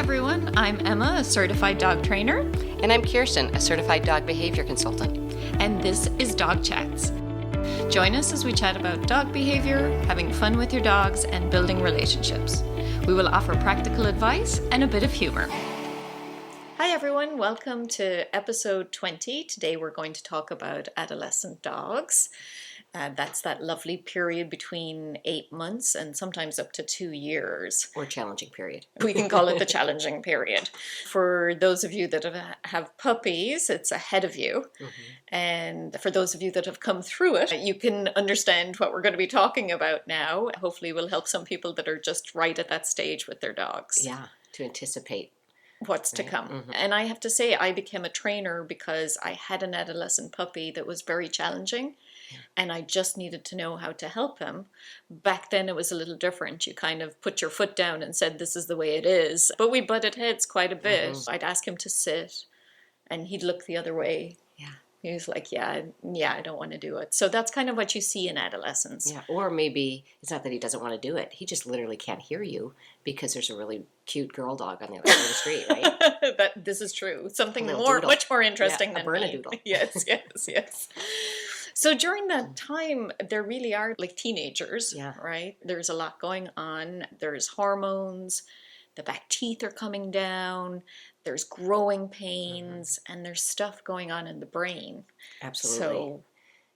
everyone, I'm Emma, a certified dog trainer. And I'm Kirsten, a certified dog behavior consultant. And this is Dog Chats. Join us as we chat about dog behavior, having fun with your dogs, and building relationships. We will offer practical advice and a bit of humor. Hi everyone, welcome to episode 20. Today we're going to talk about adolescent dogs. That's that lovely period between 8 months and sometimes up to 2 years. Or challenging period. We can call it the challenging period. For those of you that have puppies, it's ahead of you. Mm-hmm. And for those of you that have come through it, you can understand what we're going to be talking about now. Hopefully we'll help some people that are just right at that stage with their dogs. Yeah, to anticipate what's to come. Mm-hmm. And I have to say, I became a trainer because I had an adolescent puppy that was very challenging. And I just needed to know how to help him. Back then it was a little different. You kind of put your foot down and said, this is the way it is. But we butted heads quite a bit. Mm-hmm. I'd ask him to sit and he'd look the other way. Yeah. He was like, yeah, I don't want to do it. So that's kind of what you see in adolescence. Yeah, or maybe it's not that he doesn't want to do it. He just literally can't hear you because there's a really cute girl dog on the other side of the street, right? This is true. Something much more interesting than a Bernedoodle. Yes. So during that time, there really are like teenagers, right? There's a lot going on. There's hormones, the back teeth are coming down, there's growing pains, and there's stuff going on in the brain. Absolutely. So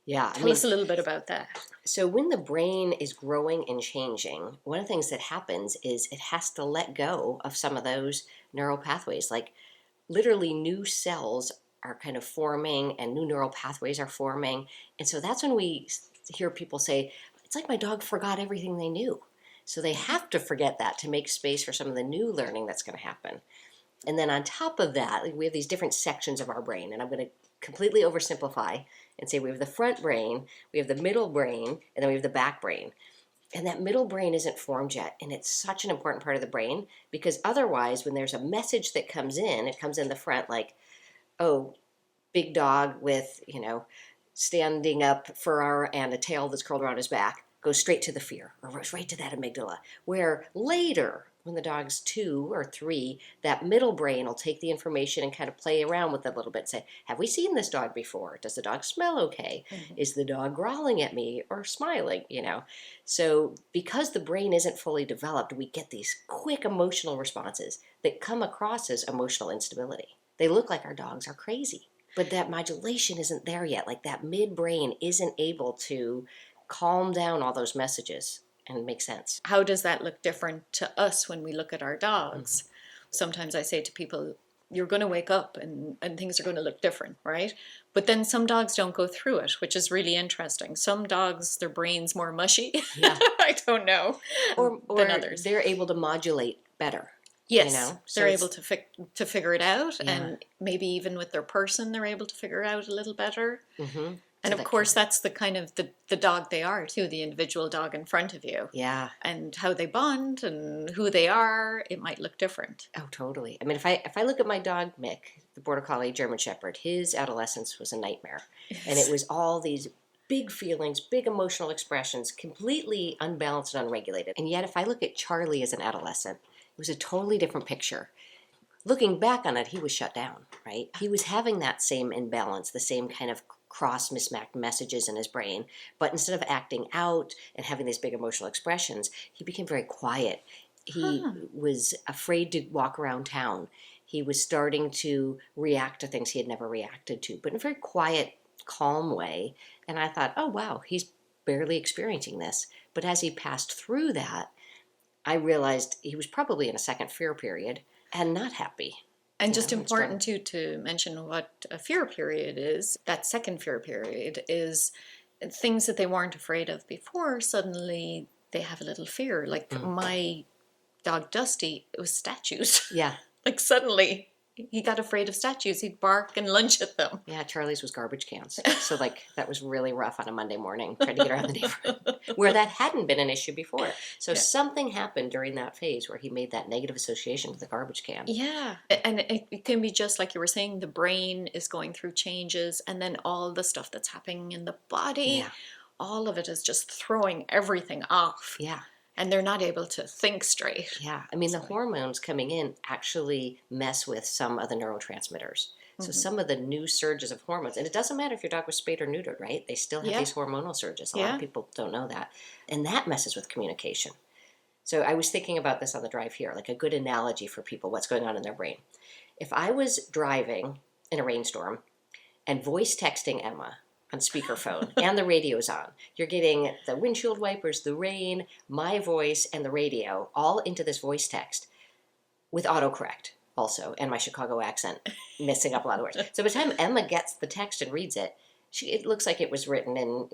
tell us a little bit about that. So when the brain is growing and changing, one of the things that happens is it has to let go of some of those neural pathways. Like literally new cells are kind of forming and new neural pathways are forming. And so that's when we hear people say, it's like my dog forgot everything they knew. So they have to forget that to make space for some of the new learning that's going to happen. And then on top of that, we have these different sections of our brain. And I'm going to completely oversimplify and say we have the front brain, we have the middle brain, and then we have the back brain. And that middle brain isn't formed yet. And it's such an important part of the brain because otherwise when there's a message that comes in, it comes in the front like, oh, big dog with, standing up fur and a tail that's curled around his back, goes straight to the fear or right to that amygdala. Where later, when the dog's 2 or 3, that middle brain will take the information and kind of play around with it a little bit and say, have we seen this dog before? Does the dog smell okay? Mm-hmm. Is the dog growling at me or smiling? So because the brain isn't fully developed, we get these quick emotional responses that come across as emotional instability. They look like our dogs are crazy. But that modulation isn't there yet. Like that midbrain isn't able to calm down all those messages and make sense. How does that look different to us when we look at our dogs? Mm-hmm. Sometimes I say to people, you're going to wake up and things are going to look different, right? But then some dogs don't go through it, which is really interesting. Some dogs, their brain's more mushy. Yeah. I don't know. Or than others. They're able to modulate better. Yes, they're able to figure it out, and maybe even with their person, they're able to figure it out a little better. Mm-hmm. And of course, that's the kind of the dog they are too, the individual dog in front of you. Yeah. And how they bond and who they are, it might look different. Oh, totally. I mean, if I look at my dog Mick, the Border Collie German Shepherd, his adolescence was a nightmare, and it was all these big feelings, big emotional expressions, completely unbalanced and unregulated. And yet, if I look at Charlie as an adolescent, it was a totally different picture. Looking back on it, he was shut down, right? He was having that same imbalance, the same kind of cross mismatched messages in his brain. But instead of acting out and having these big emotional expressions, he became very quiet. He was afraid to walk around town. He was starting to react to things he had never reacted to, but in a very quiet, calm way. And I thought, oh, wow, he's barely experiencing this. But as he passed through that, I realized he was probably in a second fear period and not happy. And just important too to mention what a fear period is. That second fear period is things that they weren't afraid of before. Suddenly they have a little fear. Like my dog Dusty, it was statues. Yeah. Like suddenly he got afraid of statues. He'd bark and lunge at them. Yeah, Charlie's was garbage cans. So that was really rough on a Monday morning, trying to get around the neighborhood, where that hadn't been an issue before. So something happened during that phase where he made that negative association with the garbage can. Yeah, and it can be just like you were saying, the brain is going through changes, and then all the stuff that's happening in the body, all of it is just throwing everything off. Yeah. And they're not able to think straight. Yeah, I mean, the hormones coming in actually mess with some of the neurotransmitters. So some of the new surges of hormones, and it doesn't matter if your dog was spayed or neutered, right? They still have these hormonal surges. A lot of people don't know that. And that messes with communication. So I was thinking about this on the drive here, like a good analogy for people, what's going on in their brain. If I was driving in a rainstorm and voice texting Emma on speakerphone and the radio's on, you're getting the windshield wipers, the rain, my voice, and the radio all into this voice text with autocorrect also, and my Chicago accent messing up a lot of words. So by the time Emma gets the text and reads it, it looks like it was written in,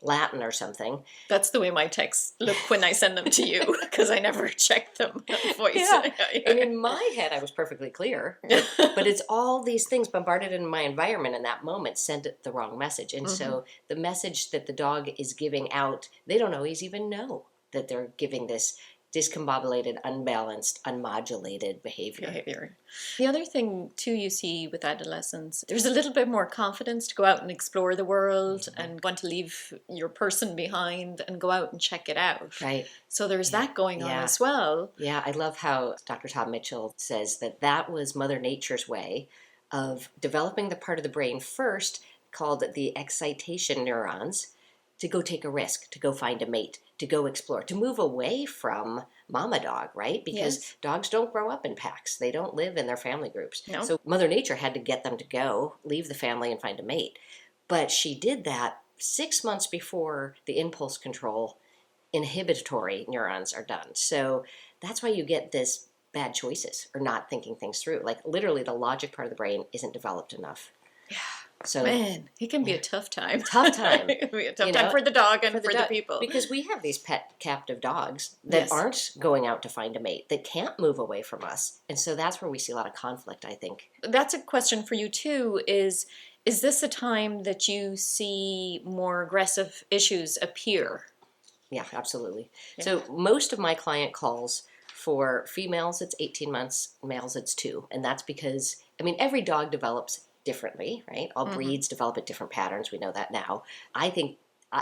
Latin or something. That's the way my texts look when I send them to you, because I never check them voice. Yeah. And in my head, I was perfectly clear. But it's all these things bombarded in my environment in that moment send it the wrong message. And so the message that the dog is giving out, they don't always even know that they're giving this discombobulated, unbalanced, unmodulated behavior. The other thing, too, you see with adolescents, there's a little bit more confidence to go out and explore the world and want to leave your person behind and go out and check it out. Right. So there's that going on as well. Yeah, I love how Dr. Tom Mitchell says that was Mother Nature's way of developing the part of the brain first called the excitation neurons to go take a risk, to go find a mate, to go explore, to move away from mama dog, right? Because dogs don't grow up in packs. They don't live in their family groups. No. So Mother Nature had to get them to go, leave the family and find a mate. But she did that 6 months before the impulse control inhibitory neurons are done. So that's why you get this bad choices or not thinking things through. Like literally the logic part of the brain isn't developed enough. Yeah. So, man, it can be a tough time. Tough time. It can be a tough time for the dog and for the people. Because we have these pet captive dogs that aren't going out to find a mate, that can't move away from us. And so that's where we see a lot of conflict, I think. That's a question for you, too, is this a time that you see more aggressive issues appear? Yeah, absolutely. Yeah. So most of my client calls for females, it's 18 months, males, it's 2. And that's because, every dog develops differently, right? All breeds develop at different patterns. We know that now. I think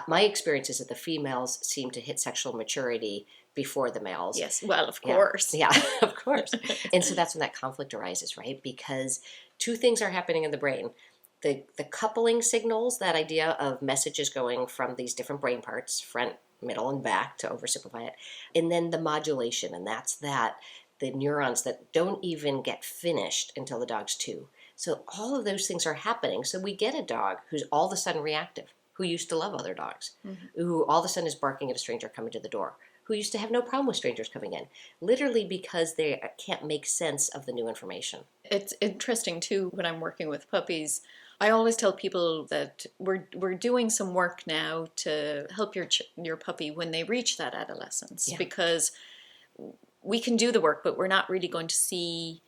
my experience is that the females seem to hit sexual maturity before the males. Yes, well, of course. Yeah, of course. And so that's when that conflict arises, right? Because 2 things are happening in the brain. The coupling signals, that idea of messages going from these different brain parts, front, middle, and back, to oversimplify it. And then the modulation, and that's the neurons that don't even get finished until the dog's 2. So all of those things are happening. So we get a dog who's all of a sudden reactive, who used to love other dogs, who all of a sudden is barking at a stranger coming to the door, who used to have no problem with strangers coming in, literally because they can't make sense of the new information. It's interesting, too, when I'm working with puppies. I always tell people that we're doing some work now to help your puppy when they reach that adolescence, because we can do the work, but we're not really going to see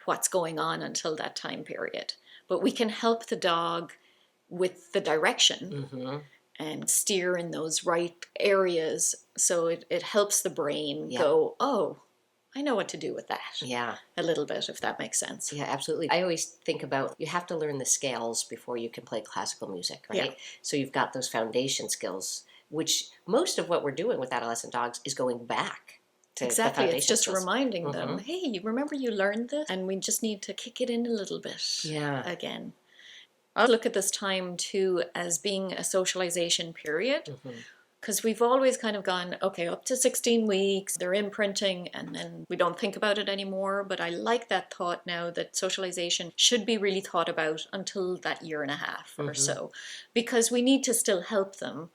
what's going on until that time period. But we can help the dog with the direction and steer in those right areas, so it helps the brain go, oh, I know what to do with that. Yeah. A little bit, if that makes sense. Yeah, absolutely. I always think about, you have to learn the scales before you can play classical music, right? Yeah. So you've got those foundation skills, which most of what we're doing with adolescent dogs is going back. Exactly, it's just reminding them, hey, you remember you learned this? And we just need to kick it in a little bit again. I look at this time, too, as being a socialization period, because we've always kind of gone, okay, up to 16 weeks, they're imprinting, and then we don't think about it anymore. But I like that thought now that socialization should be really thought about until that 1.5 years or so, because we need to still help them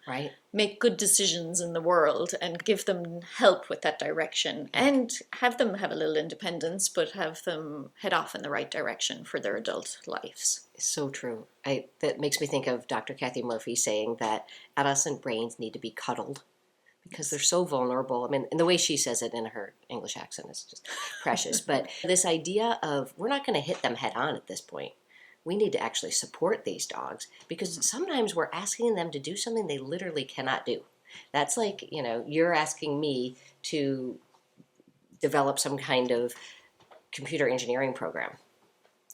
make good decisions in the world and give them help with that direction and have them have a little independence, but have them head off in the right direction for their adult lives. So true. That makes me think of Dr. Kathy Murphy saying that adolescent brains need to be cuddled because they're so vulnerable. And the way she says it in her English accent is just precious. But this idea of, we're not going to hit them head on at this point. We need to actually support these dogs, because sometimes we're asking them to do something they literally cannot do. That's like, you're asking me to develop some kind of computer engineering program.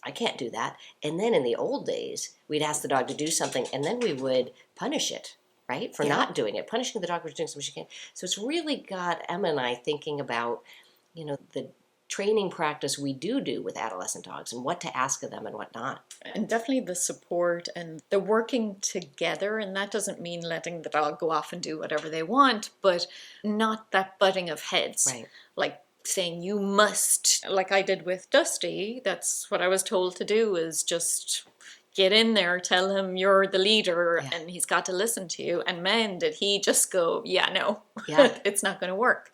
I can't do that. And then in the old days, we'd ask the dog to do something, and then we would punish it, right? For not doing it, punishing the dog for doing something she can't. So it's really got Emma and I thinking about, the training practice we do with adolescent dogs and what to ask of them and what not. And definitely the support and the working together. And that doesn't mean letting the dog go off and do whatever they want, but not that butting of heads. Right. Like saying you must, like I did with Dusty. That's what I was told to do, is just get in there, tell him you're the leader and he's got to listen to you. And man, did he just go, no, it's not going to work.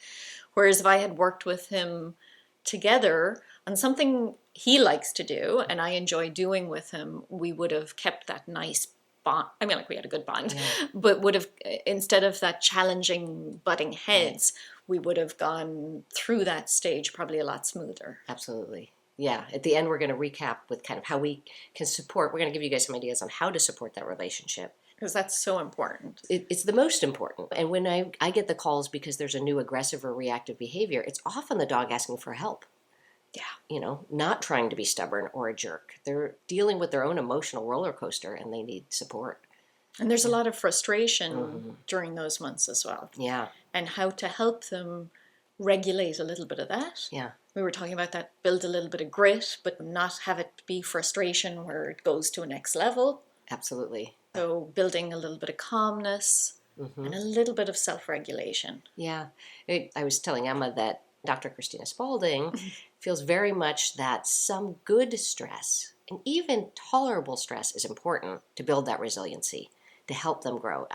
Whereas if I had worked with him together on something he likes to do and I enjoy doing with him, we would have kept that nice bond. I mean, like we had a good bond, but would have, instead of that challenging butting heads, we would have gone through that stage probably a lot smoother. Absolutely. Yeah. At the end, we're going to recap with kind of how we can support. We're going to give you guys some ideas on how to support that relationship. Because that's so important. It's the most important. And when I get the calls because there's a new aggressive or reactive behavior, it's often the dog asking for help. Yeah. Not trying to be stubborn or a jerk. They're dealing with their own emotional roller coaster and they need support. And there's a lot of frustration during those months as well. Yeah. And how to help them regulate a little bit of that. Yeah. We were talking about that, build a little bit of grit, but not have it be frustration where it goes to a next level. Absolutely. So building a little bit of calmness and a little bit of self-regulation. Yeah. I was telling Emma that Dr. Christina Spalding feels very much that some good stress and even tolerable stress is important to build that resiliency, to help them grow.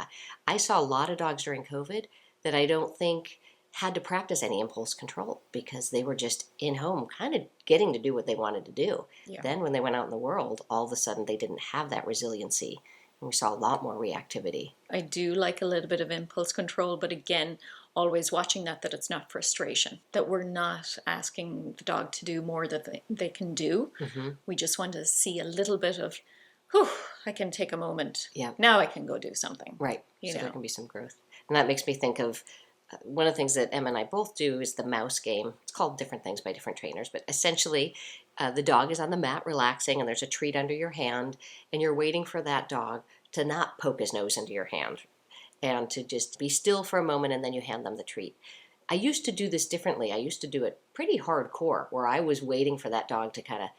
I saw a lot of dogs during COVID that I don't think had to practice any impulse control because they were just in home kind of getting to do what they wanted to do. Yeah. Then when they went out in the world, all of a sudden they didn't have that resiliency. And we saw a lot more reactivity. I do like a little bit of impulse control, but again, always watching that it's not frustration, that we're not asking the dog to do more than they can do. We just want to see a little bit of, I can take a moment. Yeah. Now I can go do something. Right. So there can be some growth. And that makes me think of one of the things that Emma and I both do is the mouse game. It's called different things by different trainers, but essentially the dog is on the mat relaxing and there's a treat under your hand and you're waiting for that dog to not poke his nose into your hand and to just be still for a moment and then you hand them the treat. I used to do this differently. I used to do it pretty hardcore where I was waiting for that dog to kind of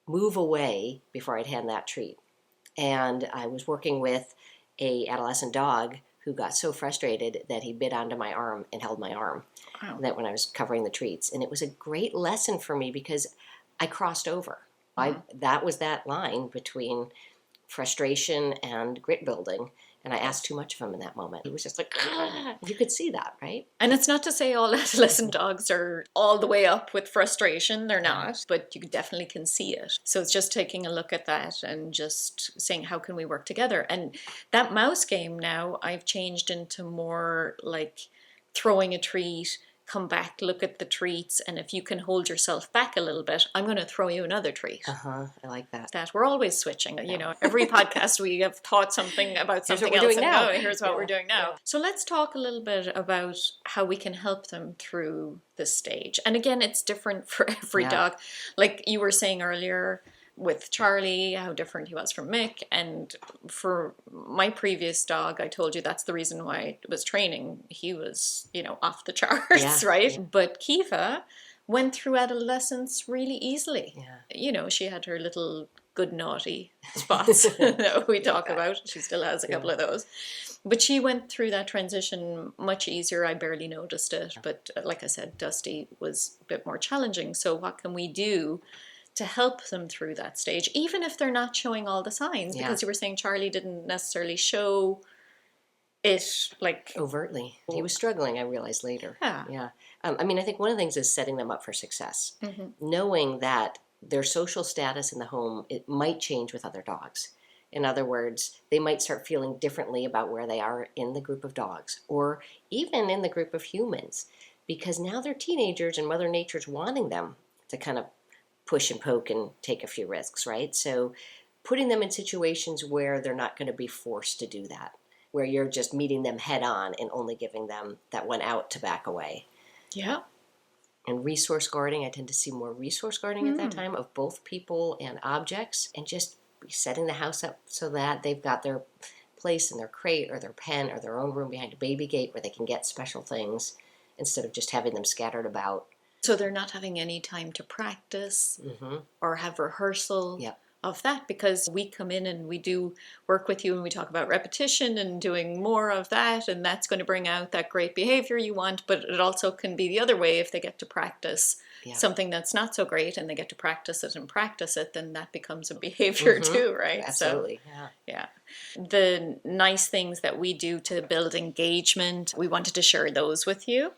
move away before I'd hand that treat. And I was working with a adolescent dog who got so frustrated that he bit onto my arm and held my arm. Wow. That when I was covering the treats. And it was a great lesson for me because I crossed over. That was that line between frustration and grit building. And I asked too much of him in that moment. He was just like, you could see that, right? And it's not to say all adolescent dogs are all the way up with frustration. They're not, but you definitely can see it. So it's just taking a look at that and just saying, how can we work together? And that mouse game now, I've changed into more like throwing a treat, come back, look at the treats, and if you can hold yourself back a little bit, I'm going to throw you another treat. I like that. That we're always switching. Every podcast we have taught something about something else. Here's what we're doing now. So let's talk a little bit about how we can help them through this stage. And again, it's different for every dog. Like you were saying earlier with Charlie, how different he was from Mick. And for my previous dog, I told you that's the reason why I was training. He was, off the charts, right? Yeah. But Kiva went through adolescence really easily. Yeah. She had her little good naughty spots that we talk about. She still has a couple of those. But she went through that transition much easier. I barely noticed it. But like I said, Dusty was a bit more challenging. So what can we do to help them through that stage, even if they're not showing all the signs? Because you were saying Charlie didn't necessarily show it like overtly. He was struggling, I realized later. Yeah. I think one of the things is setting them up for success. Knowing that their social status in the home, it might change with other dogs. In other words, they might start feeling differently about where they are in the group of dogs or even in the group of humans because now they're teenagers and Mother Nature's wanting them to kind of push and poke and take a few risks, right? So putting them in situations where they're not going to be forced to do that, where you're just meeting them head on and only giving them that one out to back away. Yeah. And resource guarding, I tend to see more resource guarding at that time of both people and objects and just setting the house up so that they've got their place in their crate or their pen or their own room behind a baby gate where they can get special things instead of just having them scattered about. So they're not having any time to practice or have rehearsal Yep. of that, because we come in and we do work with you and we talk about repetition and doing more of that, and that's going to bring out that great behavior you want. But it also can be the other way. If they get to practice something that's not so great and they get to practice it, then that becomes a behavior too, right? Absolutely. So, yeah. The nice things that we do to build engagement, we wanted to share those with you.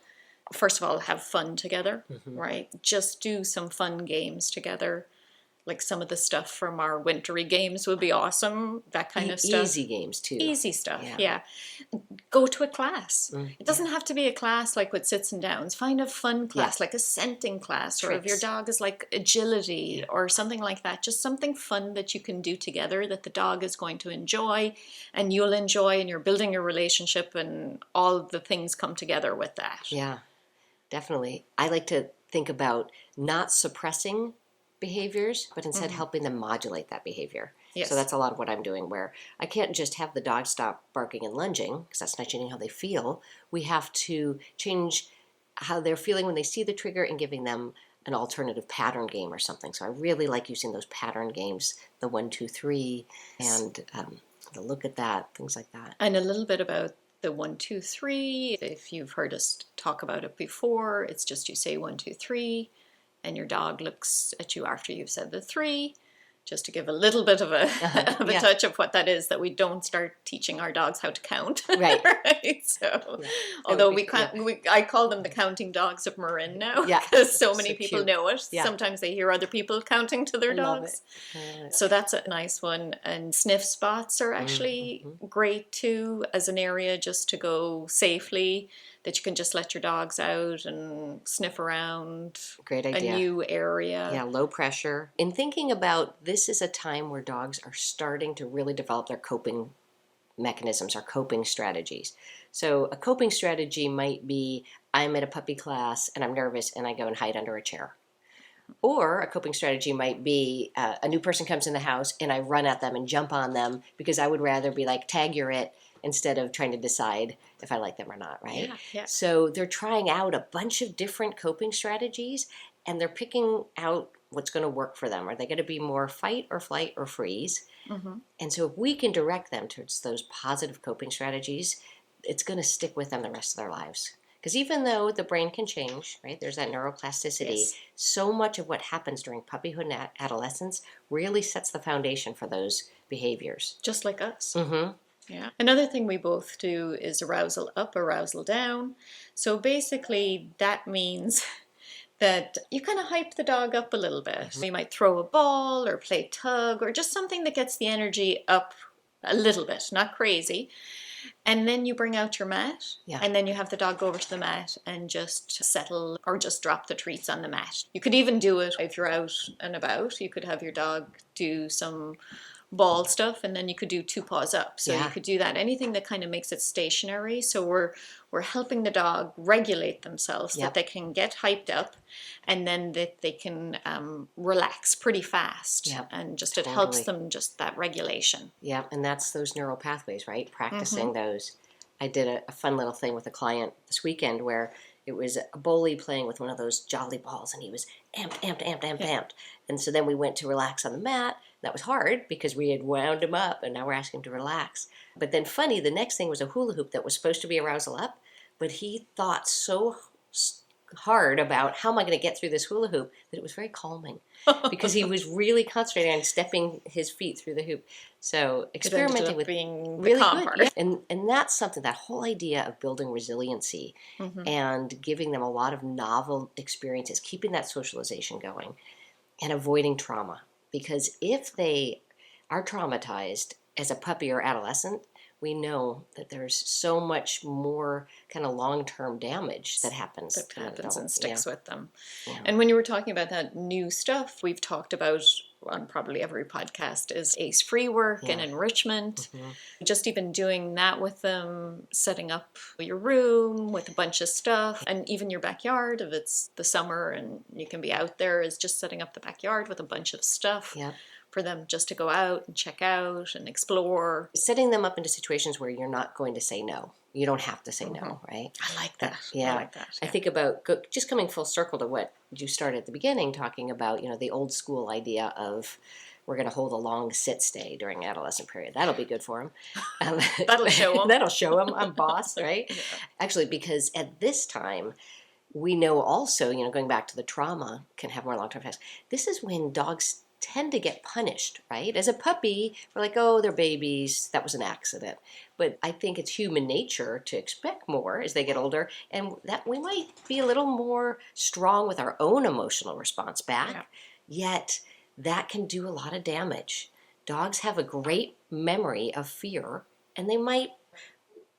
First of all, have fun together, right? Just do some fun games together. Like some of the stuff from our wintry games would be awesome. That kind of stuff. Easy games too. Easy stuff, yeah. Go to a class. It doesn't have to be a class like with sits and downs. Find a fun class, like a scenting class, or if your dog is like agility or something like that. Just something fun that you can do together that the dog is going to enjoy and you'll enjoy, and you're building a relationship, and all the things come together with that. Yeah, definitely. I like to think about not suppressing behaviors, but instead helping them modulate that behavior. Yes. So that's a lot of what I'm doing, where I can't just have the dog stop barking and lunging, because that's not changing how they feel. We have to change how they're feeling when they see the trigger and giving them an alternative pattern game or something. So I really like using those pattern games, the 1, 2, 3, and the look at that, things like that. And a little bit about the 1, 2, 3. If you've heard us talk about it before, it's just you say 1, 2, 3. And your dog looks at you after you've said the 3, just to give a little bit of a, touch of what that is, that we don't start teaching our dogs how to count. Right. Right? So, although I call them the counting dogs of Marin now, because so many people know it. Yeah. Sometimes they hear other people counting to their dogs. So that's a nice one. And sniff spots are actually great too, as an area just to go safely, that you can just let your dogs out and sniff around. Great idea. A new area. Yeah, low pressure. In thinking about, this is a time where dogs are starting to really develop their coping mechanisms, our coping strategies. So a coping strategy might be, I'm at a puppy class and I'm nervous and I go and hide under a chair. Or a coping strategy might be, a new person comes in the house and I run at them and jump on them because I would rather be like, tag, you're it, instead of trying to decide if I like them or not, right? Yeah. So they're trying out a bunch of different coping strategies, and they're picking out what's going to work for them. Are they going to be more fight or flight or freeze? And so if we can direct them towards those positive coping strategies, it's going to stick with them the rest of their lives. Because even though the brain can change, right, there's that neuroplasticity, so much of what happens during puppyhood and adolescence really sets the foundation for those behaviors. Just like us. Yeah. Another thing we both do is arousal up, arousal down. So basically that means that you kind of hype the dog up a little bit. You might throw a ball or play tug or just something that gets the energy up a little bit, not crazy. And then you bring out your mat, and then you have the dog go over to the mat and just settle or just drop the treats on the mat. You could even do it if you're out and about. You could have your dog do some ball stuff, and then you could do 2 paws up. So you could do that. Anything that kind of makes it stationary. So we're helping the dog regulate themselves, that they can get hyped up, and then that they can relax pretty fast. And just it helps them, just that regulation. Yeah, and that's those neural pathways, right? Practicing those. I did a fun little thing with a client this weekend where it was a bully playing with one of those jolly balls, and he was amped. And so then we went to relax on the mat. That was hard because we had wound him up, and now we're asking him to relax. But then funny, the next thing was a hula hoop that was supposed to be arousal up, but he thought so hard about how am I going to get through this hula hoop that it was very calming because he was really concentrating on stepping his feet through the hoop. So experimenting with being really the calm good, part. and that's something, that whole idea of building resiliency and giving them a lot of novel experiences, keeping that socialization going, and avoiding trauma. Because if they are traumatized as a puppy or adolescent, we know that there's so much more kind of long-term damage that happens. And sticks with them. And when you were talking about that new stuff, we've talked about on probably every podcast, is ACE-free work and enrichment. Just even doing that with them, setting up your room with a bunch of stuff, and even your backyard, if it's the summer and you can be out there, is just setting up the backyard with a bunch of stuff. For them just to go out and check out and explore. Setting them up into situations where you're not going to say no. You don't have to say no, right? I like that. Yeah. I like that. I think about just coming full circle to what you started at the beginning, talking about, the old school idea of we're going to hold a long sit stay during adolescent period. That'll be good for them. That'll show them. That'll show them I'm boss, right? Yeah. Actually, because at this time, we know also, going back to the trauma can have more long-term effects. This is when dogs tend to get punished, right? As a puppy, we're like, oh, they're babies. That was an accident. But I think it's human nature to expect more as they get older, and that we might be a little more strong with our own emotional response back. Yet that can do a lot of damage. Dogs have a great memory of fear, and they might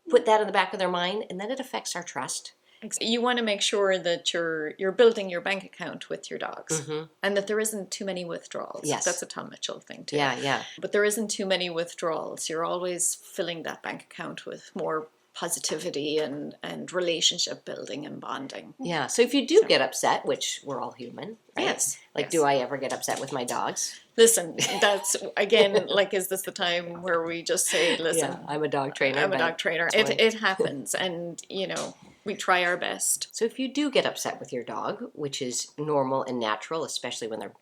put that in the back of their mind, and then it affects our trust. You want to make sure that you're building your bank account with your dogs, and that there isn't too many withdrawals. Yes. That's a Tom Mitchell thing too. Yeah. But there isn't too many withdrawals. You're always filling that bank account with more positivity and relationship building and bonding. Yeah. So if you do get upset, which we're all human, right? Yes. Do I ever get upset with my dogs? Listen, that's, again, is this the time where we just say, listen, I'm a dog trainer. I'm a dog trainer. It happens, and, we try our best. So if you do get upset with your dog, which is normal and natural, especially when they're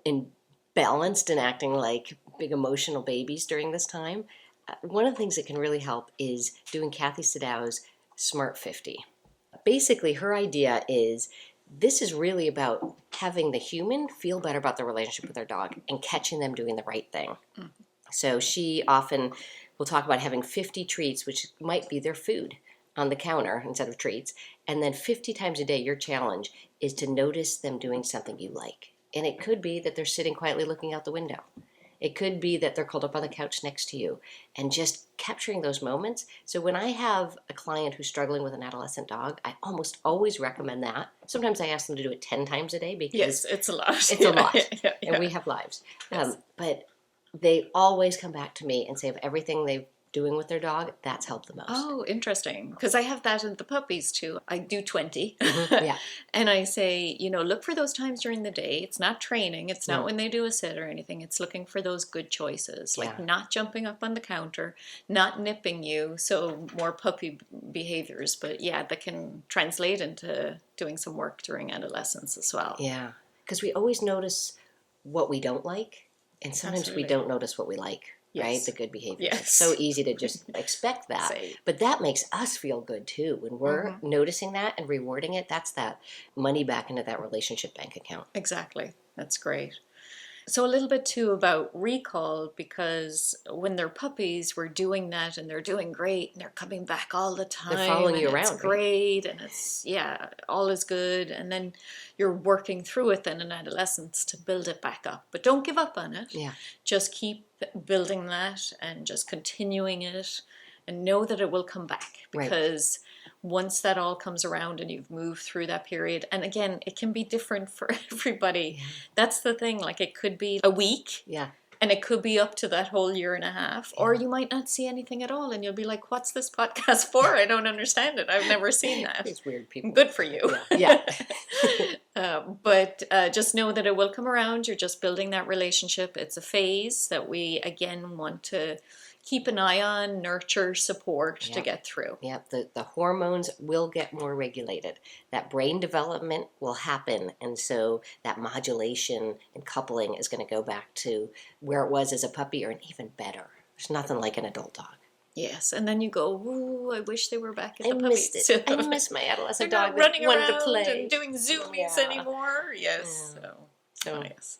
imbalanced and acting like big emotional babies during this time, one of the things that can really help is doing Kathy Sadow's Smart 50. Basically, her idea is this is really about having the human feel better about their relationship with their dog and catching them doing the right thing. So she often will talk about having 50 treats, which might be their food, on the counter instead of treats. And then 50 times a day, your challenge is to notice them doing something you like. And it could be that they're sitting quietly looking out the window. It could be that they're curled up on the couch next to you, and just capturing those moments. So when I have a client who's struggling with an adolescent dog, I almost always recommend that. Sometimes I ask them to do it 10 times a day because it's a lot. It's a lot. And we have lives. Yes. But they always come back to me and say of everything they're doing with their dog, that's helped the most. Oh, interesting. Because I have that in the puppies too. I do 20. Yeah. And I say, look for those times during the day. It's not training. It's not when they do a sit or anything. It's looking for those good choices, like not jumping up on the counter, not nipping you. So more puppy behaviors, but that can translate into doing some work during adolescence as well. Yeah. Because we always notice what we don't like, and sometimes Absolutely. we don't notice what we like. Yes. Right? The good behavior. Yes. It's so easy to just expect that. But that makes us feel good too. When we're noticing that and rewarding it, that's that money back into that relationship bank account. Exactly. That's great. So a little bit too about recall, because when they're puppies, we're doing that and they're doing great and they're coming back all the time. They're following you and around. It's great and it's, all is good. And then you're working through it then in adolescence to build it back up. But don't give up on it. Yeah. Just keep building that and just continuing it, and know that it will come back, because once that all comes around and you've moved through that period, and again, it can be different for everybody. Yeah. That's the thing. It could be a week. Yeah. And it could be up to that whole year and a half, or you might not see anything at all, and you'll be like, "What's this podcast for? I don't understand it. I've never seen that." It's weird people. Good for you. Yeah. But just know that it will come around. You're just building that relationship. It's a phase that we, again, want to keep an eye on, nurture, support to get through. Yeah, the hormones will get more regulated. That brain development will happen. And so that modulation and coupling is going to go back to where it was as a puppy, or even better. There's nothing like an adult dog. Yes, and then you go, ooh, I wish they were back at the missed puppies. it. I miss my adolescent They're dog not running that wanted around to play. and doing zoomies anymore. Yes. Yeah. So yes.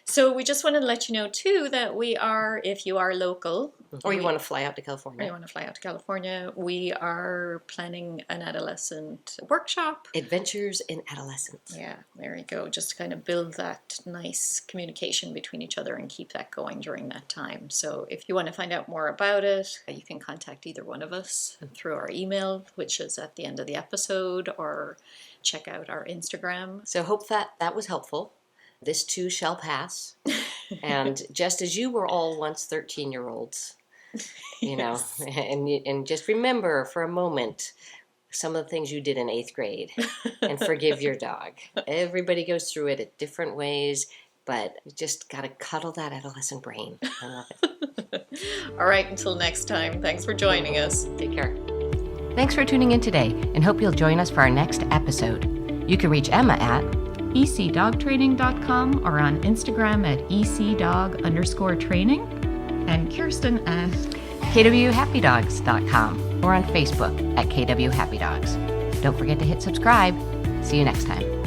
So we just wanted to let you know, too, that we are, if you are local. Or you want to fly out to California. Or you want to fly out to California, we are planning an adolescent workshop. Adventures in Adolescence. Yeah, there you go. Just to kind of build that nice communication between each other and keep that going during that time. So if you want to find out more about it, you can contact either one of us through our email, which is at the end of the episode, or check out our Instagram. So hope that was helpful. This too shall pass. And just as you were all once 13-year-olds, Yes. and just remember for a moment some of the ththings you did in 8th grade and forgive your dog. Everybody goes through it at different ways, but you just got to cuddle that adolescent brain. I love it. All right, until next time, thanks for joining us. Take care. Thanks for tuning in today, and hope you'll join us for our next episode. You can reach Emma at ecdogtraining.com or on Instagram at ecdog_training, and Kirsten at kwhappydogs.com or on Facebook at kwhappydogs. Don't forget to hit subscribe. See you next time.